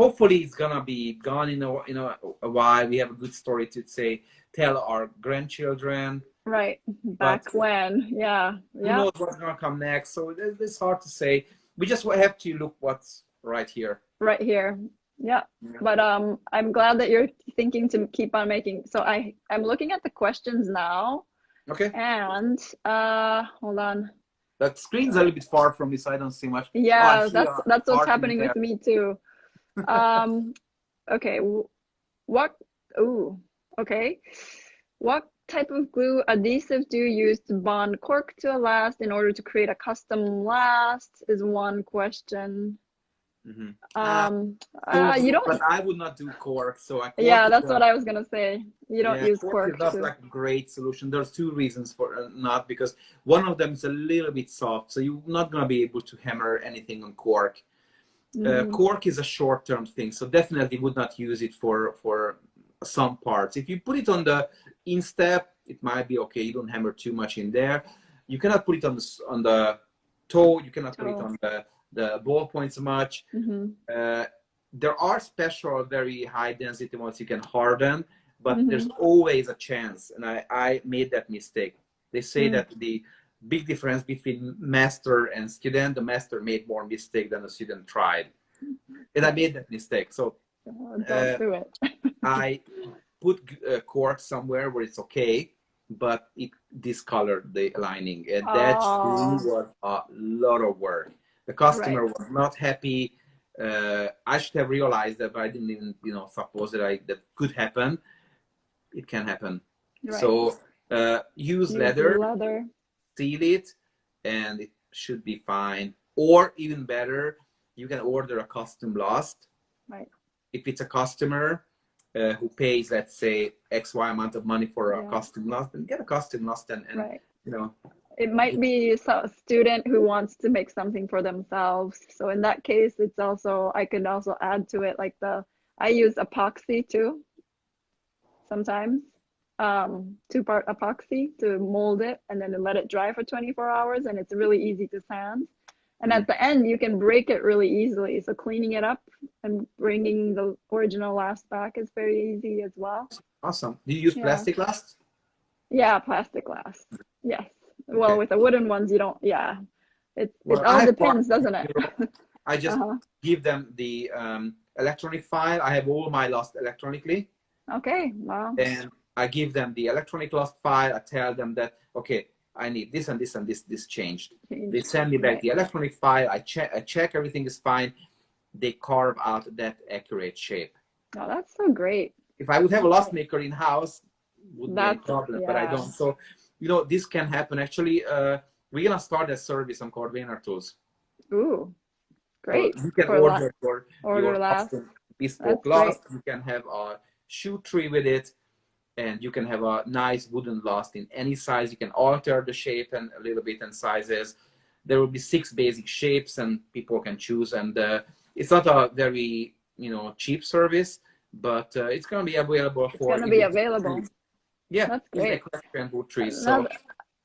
hopefully it's gonna be gone in a while. We have a good story to say, tell our grandchildren. Right. But Back when. Yeah. who Yeah. knows what's gonna come next? So it's hard to say. We just have to look what's right here. Right here. Yeah. Yeah. But I'm glad that you're thinking to keep on making. So I'm looking at the questions now, Okay. and hold on. That screen's a little bit far from me, so I don't see much. Oh, I Yeah, see a that's what's heart in happening there. with me too. Okay. What? Ooh. Okay. What type of glue adhesive do you use to bond cork to a last in order to create a custom last? Is one question. Cork, You but don't. I would not do cork. So I cork Yeah, is that's what I was gonna say. You don't yeah, use cork is cork not to. like a great solution. There's two reasons for not, because one of them is a little bit soft, so you're not gonna be able to hammer anything on cork. Cork is a short-term thing, so definitely would not use it for some parts. If you put it on the instep, it might be okay. You don't hammer too much in there. You cannot put it on the toe. You cannot put it on the ball points much. There are special, very high density ones you can harden, but there's always a chance. And I made that mistake. They say that the big difference between master and student, the master made more mistake than the student tried. And I made that mistake. So Don't do it. I put cork somewhere where it's okay, but it discolored the lining. And that was a lot of work. The customer was not happy. I should have realized that, but I didn't even, suppose that could happen. It can happen. Right. So use leather, seal it, and it should be fine. Or even better, you can order a custom last. Right. If it's a customer who pays, let's say, XY amount of money for a custom last, then get a custom last, and it might be a student who wants to make something for themselves. So in that case, it's also, I can also add to it, like I use epoxy too, sometimes, two-part epoxy to mold it and then let it dry for 24 hours. And it's really easy to sand. And at the end, you can break it really easily. So cleaning it up and bringing the original last back is very easy as well. Awesome. Do you use plastic last? Yeah, plastic last. Yes. Well, with the wooden ones, you don't. Yeah, it all depends, doesn't it? I just give them the electronic file. I have all my last electronically. Okay. Wow. And I give them the electronic last file. I tell them that, okay, I need this and this and this changed. They send me back the electronic file. I check everything is fine. They carve out that accurate shape. Oh, that's so great. If I would have a last maker in house, wouldn't be any problem, but I don't. So, this can happen. Actually, we're gonna start a service on Cordwainer tools. Ooh, great. So you can order your last. custom bespoke last. You can have a shoe tree with it, and you can have a nice wooden last in any size. You can alter the shape and a little bit and sizes. There will be 6 basic shapes, and people can choose. And it's not a very cheap service, but it's going to be available for. It's going to be available. Yeah, that's great. Trees.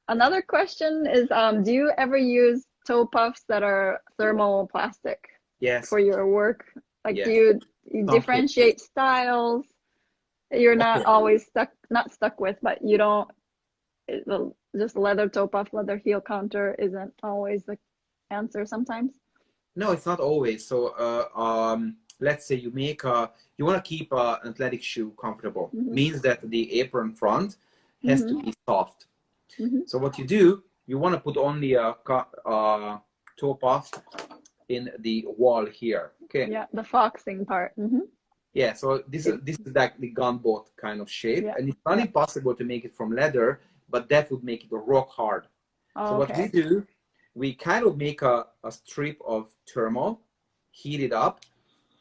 Another question is, do you ever use toe puffs that are thermoplastic? Yes. For your work, like do you differentiate styles? You're not always not stuck with, but you don't. Just leather toe puff, leather heel counter isn't always the answer. Sometimes. No, it's not always. So, let's say you want to keep an athletic shoe comfortable. Means that the apron front has to be soft. So what you do, you want to put only a toe puff in the wall here. Okay. Yeah, the foxing part. Yeah. So this is like the gunboat kind of shape, and it's not impossible to make it from leather, but that would make it rock hard. So what we do, we kind of make a strip of thermal, heat it up,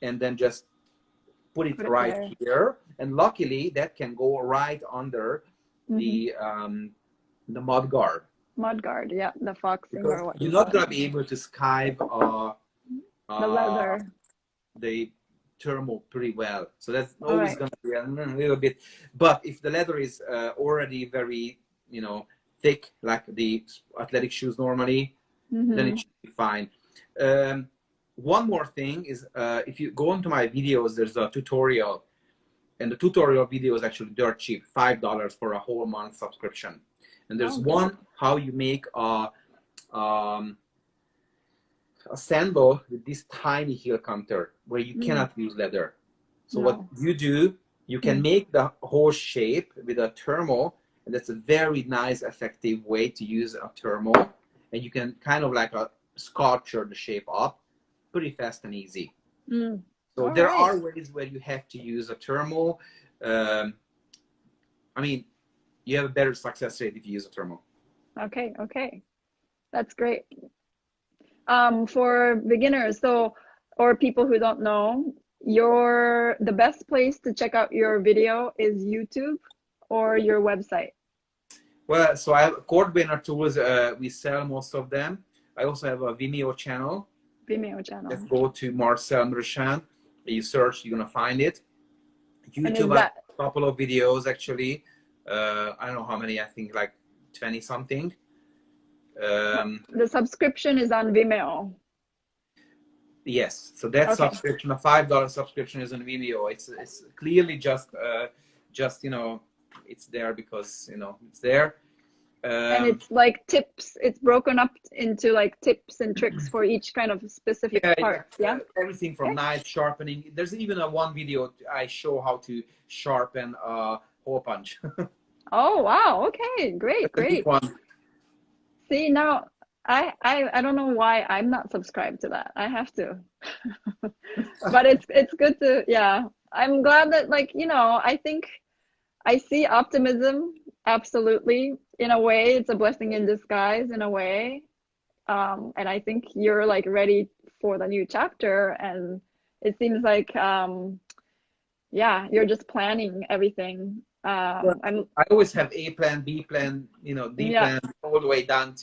and then just put it right here. And luckily, that can go right under the mud guard. Mud guard, yeah, the foxing or what. You're not gonna be able to skive the leather, the thermal pretty well. So that's always gonna be a little bit. But if the leather is already very, thick, like the athletic shoes normally, then it should be fine. one more thing is, if you go into my videos, there's a tutorial, and the tutorial video is actually dirt cheap, $5 for a whole month subscription. And there's one how you make a sandal with this tiny heel counter where you cannot use leather. So what you do, you can make the whole shape with a thermal, and that's a very nice, effective way to use a thermal. And you can kind of like sculpture the shape up pretty fast and easy. So there are ways where you have to use a thermal. I mean, you have a better success rate if you use a thermal. Okay, okay. That's great. For beginners, or people who don't know, the best place to check out your video is YouTube or your website? Well, so I have Cord Banner tools. We sell most of them. I also have a Vimeo channel. Vimeo channel. Let's go to Marcel Merchant. You search, you're gonna find it. YouTube, I have a couple of videos actually. I don't know how many. I think like 20 something. The subscription is on Vimeo. Yes, so that subscription, a $5 subscription, is on Vimeo. It's clearly just you know, it's there because you know it's there. And it's like tips. It's broken up into like tips and tricks for each kind of specific part. Yeah. Everything from knife sharpening. There's even one video I show how to sharpen a hole punch. Oh wow! Okay, great, great. See, now I don't know why I'm not subscribed to that. I have to. But it's good to, yeah. I'm glad that, like, you know, I think I see optimism, absolutely. In a way, it's a blessing in disguise in a way. And I think you're like ready for the new chapter, and it seems like yeah, you're just planning everything. Well, I always have A plan, B plan, you know, D plan, all the way down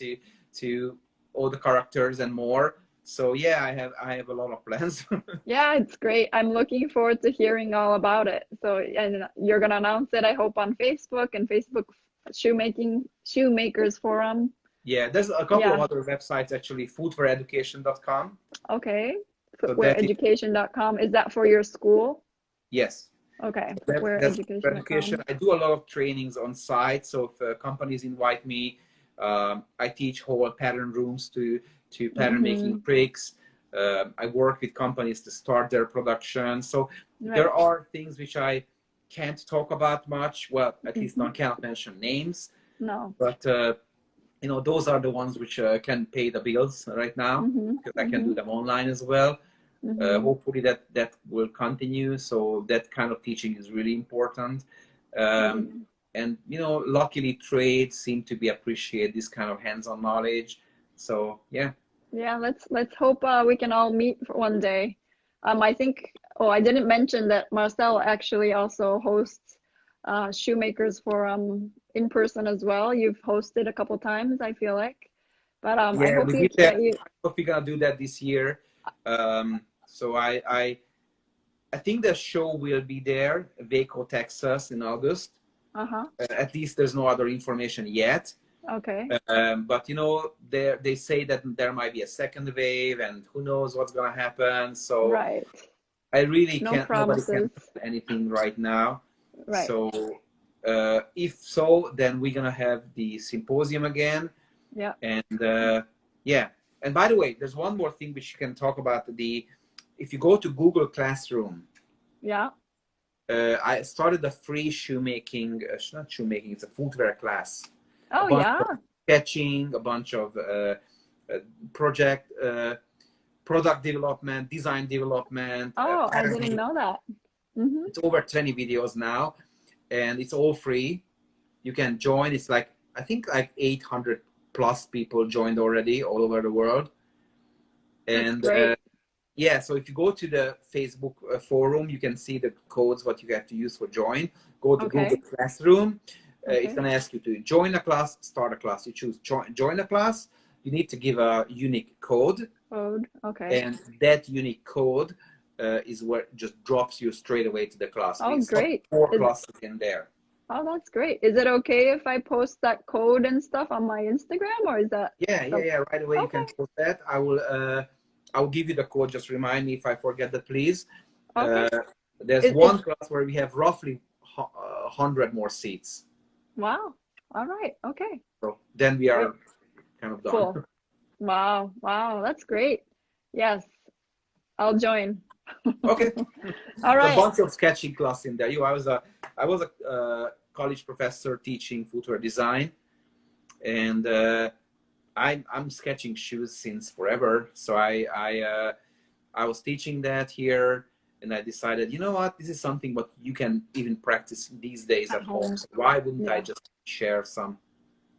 to all the characters and more. So yeah, I have a lot of plans. Yeah, it's great. I'm looking forward to hearing all about it. So, and you're gonna announce it, I hope, on Facebook and Facebook Shoemakers Forum. Yeah, there's a couple of other websites actually, footweareducation.com. Okay, footweareducation.com. Is that for your school? Yes. Okay, that's education. I do a lot of trainings on site. So if companies invite me, I teach whole pattern rooms to pattern making tricks. I work with companies to start their production. So there are things which I can't talk about much. Well, at least I cannot mention names. No. But you know, those are the ones which can pay the bills right now, because I can do them online as well. Hopefully that will continue. So that kind of teaching is really important. And you know, luckily trades seem to be appreciate this kind of hands-on knowledge. So yeah. Yeah, let's hope we can all meet for one day. I think, I didn't mention that Marcel actually also hosts Shoemakers Forum in person as well. You've hosted a couple times, I feel like. But I hope I hope we're gonna do that this year. So I think the show will be there, Waco, Texas, in August. At least there's no other information yet. Okay. But you know, they say that there might be a second wave, and who knows what's gonna happen. So I really can't. Nobody can do anything right now. Right. So if so, then we're gonna have the symposium again. Yeah. And yeah. And by the way, there's one more thing which you can talk about. If you go to Google Classroom. Yeah. I started a free shoemaking. Not shoemaking. It's a footwear class. Oh yeah. Sketching, a bunch of product development, design development. Oh, I didn't know that. It's over 20 videos now, and it's all free. You can join. It's like, I think like 800 plus people joined already all over the world. And yeah, so if you go to the Facebook forum, you can see the codes what you have to use for join. Go to Google Classroom. It's going to ask you to join a class, start a class. You choose join a class. You need to give a unique code. And that unique code is what just drops you straight away to the class. Oh, great. 4 classes in there. Oh, that's great. Is it okay if I post that code and stuff on my Instagram, or is that? Yeah. Right away you can post that. I'll give you the code. Just remind me if I forget that, please. Okay. There's one class where we have roughly 100 more seats. Wow. All right. Okay. So then we are kind of done. Cool. Wow. Wow. That's great. Yes. I'll join. Okay. All right. A bunch of sketching class in there. I was a college professor teaching footwear design, and I'm sketching shoes since forever. So I was teaching that here, and I decided, you know what, this is something what you can even practice these days at home. So why wouldn't I just share some?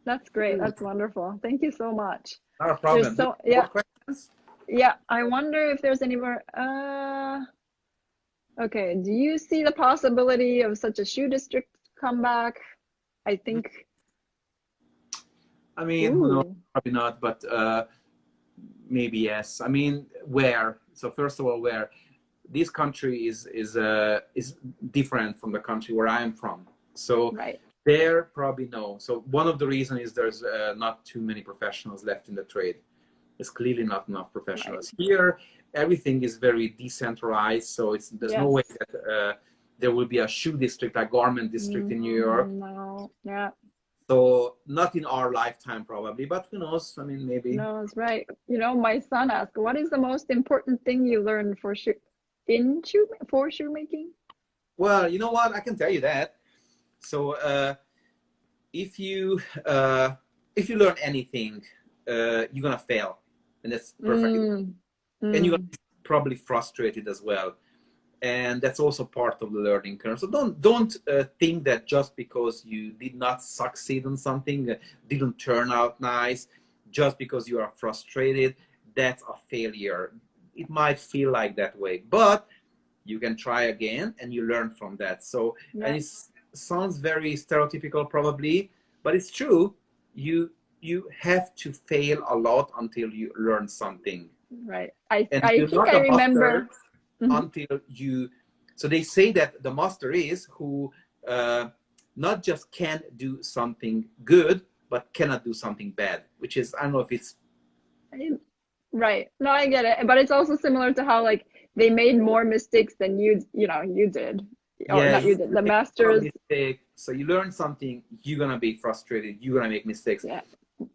That's great. That's wonderful. Thank you so much. Not a problem. Yeah. Questions? Yeah. I wonder if there's any more. Okay. Do you see the possibility of such a shoe district comeback? I think. I mean, who knows? Probably not, but maybe yes. I mean, where? So first of all, where? This country is different from the country where I am from. So there probably no. So one of the reasons is there's not too many professionals left in the trade. There's clearly not enough professionals here. Everything is very decentralized, so there's no way that there will be a shoe district, a garment district in New York. No, yeah. So not in our lifetime probably, but who knows? I mean, maybe. No, that's right. You know, my son asked, "What is the most important thing you learned for shoemaking?" Well, you know what? I can tell you that. So if you learn anything, you're gonna fail, and that's perfect. And you're gonna be probably frustrated as well, and that's also part of the learning curve. So don't think that just because you did not succeed on something, didn't turn out nice, just because you are frustrated, that's a failure. It might feel like that way, but you can try again and you learn from that. So and it sounds very stereotypical probably, but it's true. You have to fail a lot until you learn something. Right. I think I remember until you. So they say that the master is who not just can do something good, but cannot do something bad, which is, I don't know if it's right. No, I get it, but it's also similar to how like they made more mistakes than you did. Or not you did. The masters. So you learn something, you're gonna be frustrated. You're gonna make mistakes. Yeah.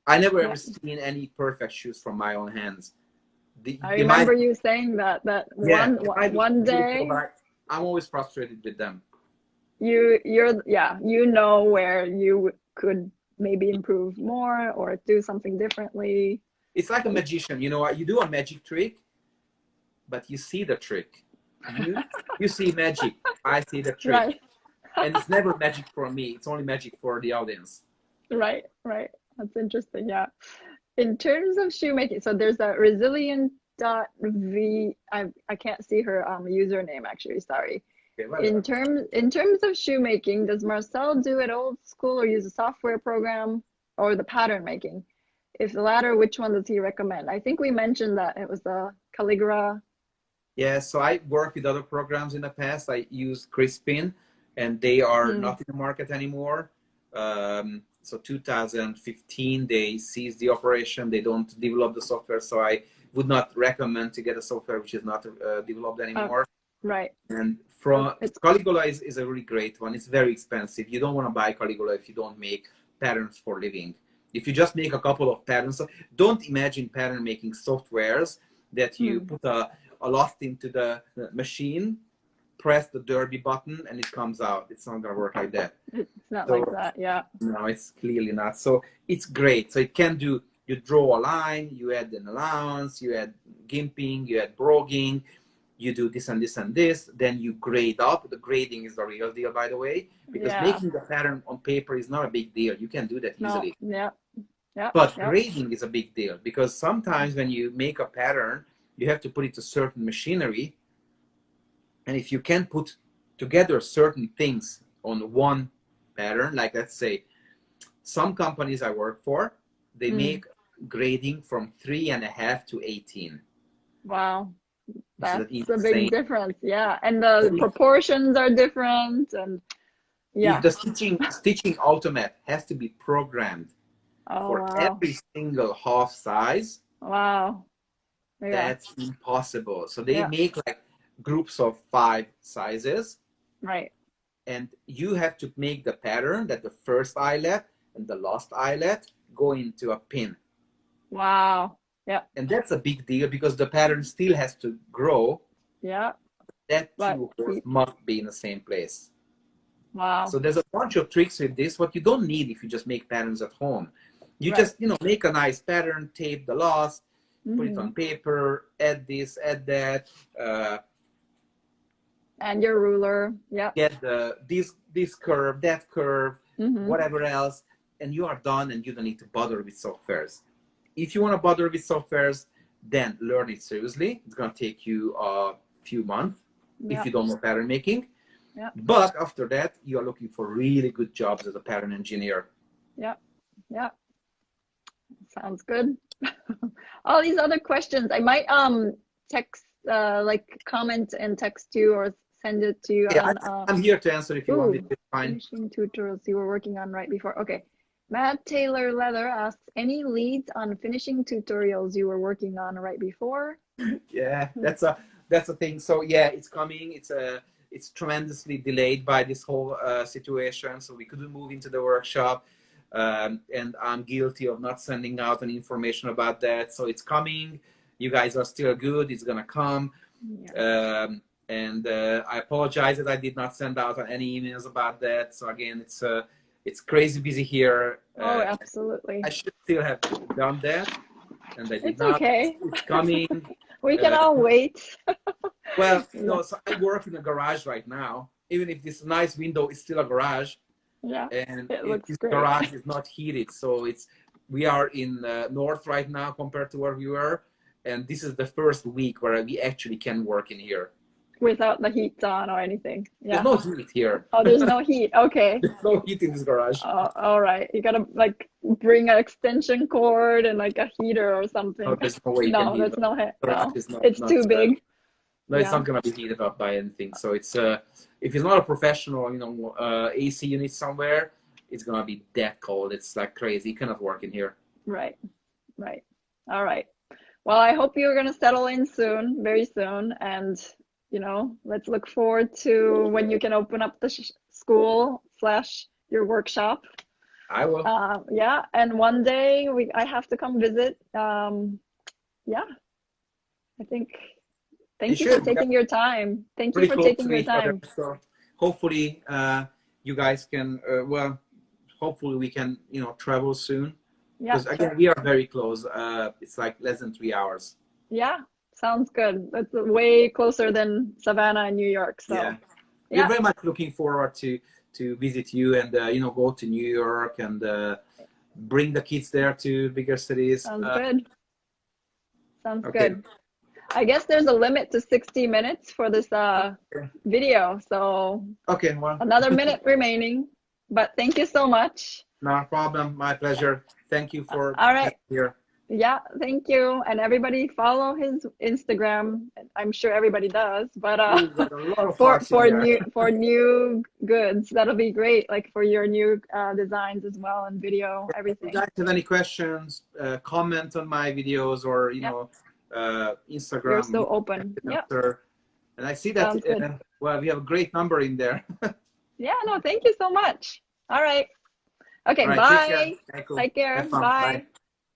I never ever seen any perfect shoes from my own hands. I remember you saying that one day. I'm always frustrated with them. You know where you could maybe improve more or do something differently. It's like a magician, you know what? You do a magic trick, but you see the trick. You see magic. I see the trick. Right. And it's never magic for me. It's only magic for the audience. Right. That's interesting. Yeah. In terms of shoemaking, so there's a resilient.v. I can't see her username actually. Sorry. Okay, in terms of shoemaking, does Marcel do it old school or use a software program or the pattern making? If the latter, which one does he recommend? I think we mentioned that it was the Calligra. Yeah, so I worked with other programs in the past. I used Crispin, and they are not in the market anymore. So 2015, they ceased the operation. They don't develop the software. So I would not recommend to get a software which is not developed anymore. Right. And Caligula is a really great one. It's very expensive. You don't want to buy Caligula if you don't make patterns for living. If you just make a couple of patterns, so don't imagine pattern making softwares that you put a loft into the machine, press the derby button, and it comes out. It's not going to work like that. It's not like that, yeah. No, it's clearly not. So it's great. So it can do, you draw a line, you add an allowance, you add gimping, you add broguing, you do this and this and this, then you grade up. The grading is the real deal, by the way, because making the pattern on paper is not a big deal. You can do that easily. But grading is a big deal, because sometimes when you make a pattern, you have to put it to certain machinery. And if you can put together certain things on one pattern, like let's say, some companies I work for, they make grading from 3.5 to 18. Wow. That's a big difference, yeah. And the proportions are different, and the stitching automat has to be programmed for every single half size. Wow. That's impossible. So they Yeah. make like groups of 5 sizes, Right. and you have to make the pattern that the first eyelet and the last eyelet go into a pin. Wow. Yeah. And that's a big deal because the pattern still has to grow. Yeah. That But two of course must be in the same place. wow. So there's a bunch of tricks with this, what you don't need if you just make patterns at home. You Right. just, make a nice pattern, tape the last, put it on paper, add this, add that, and your ruler. Yeah. get this curve, that curve, whatever else, and you are done, and you don't need to bother with softwares. If you want to bother with softwares, then learn it seriously. It's going to take you a few months if you don't know pattern making. Yeah. But after that, you are looking for really good jobs as a pattern engineer. Yeah. Yeah. Sounds good. All these other questions, I might text like comment and text you or send it to you. Yeah, on, I'm here to answer if you want it. It's fine. Finishing tutorials you were working on right before. Okay. Matt Taylor Leather asks, any leads on finishing tutorials you were working on right before? Yeah, that's a thing. So yeah, it's coming. It's tremendously delayed by this whole situation. So we couldn't move into the workshop, and I'm guilty of not sending out any information about that. So it's coming. You guys are still good. It's gonna come. Yeah. And I apologize that I did not send out any emails about that. So again, it's crazy busy here. Oh, absolutely. I should still have done that, and I did it's not. Okay. It's coming. We can all wait. Well, no, so I work in a garage right now. Even if this nice window is still a garage, yeah, and this great. Garage is not heated, so we are in north right now compared to where we were, and this is the first week where we actually can work in here without the heat on or anything. Yeah. There's no heat here. Oh, there's no heat. Okay. There's no heat in this garage. All right. You gotta like bring an extension cord and like a heater or something. No, there's no way. No, there's no heat. No. Not, it's too big. No, it's not gonna be heated up by anything. So it's if it's not a professional, AC unit somewhere, it's gonna be that cold. It's like crazy. You cannot work in here. Right. Right. All right. Well, I hope you're gonna settle in soon, very soon, and let's look forward to when you can open up the school / your workshop. I will. Yeah, and one day I have to come visit. Yeah, I think. Thank you for taking your time. Thank you for taking your time. So hopefully, you guys can. Hopefully we can, travel soon. Yeah. Because again, we are very close. It's like less than 3 hours. Yeah. Sounds good. That's way closer than Savannah and New York. So yeah. We're very much looking forward to visit you and go to New York and bring the kids there to bigger cities. Sounds good. Sounds good. I guess there's a limit to 60 minutes for this video. So well, another minute remaining. But thank you so much. No problem. My pleasure. Thank you for all right here. Yeah, thank you. And everybody follow his Instagram. I'm sure everybody does, but for new goods, that'll be great. Like for your new designs as well and video, everything. If you guys have any questions, comment on my videos or Instagram. You're so open. Yeah. And I see that we have a great number in there. Yeah, no, thank you so much. All right. Okay, all right, bye. Take care. Take care. Bye.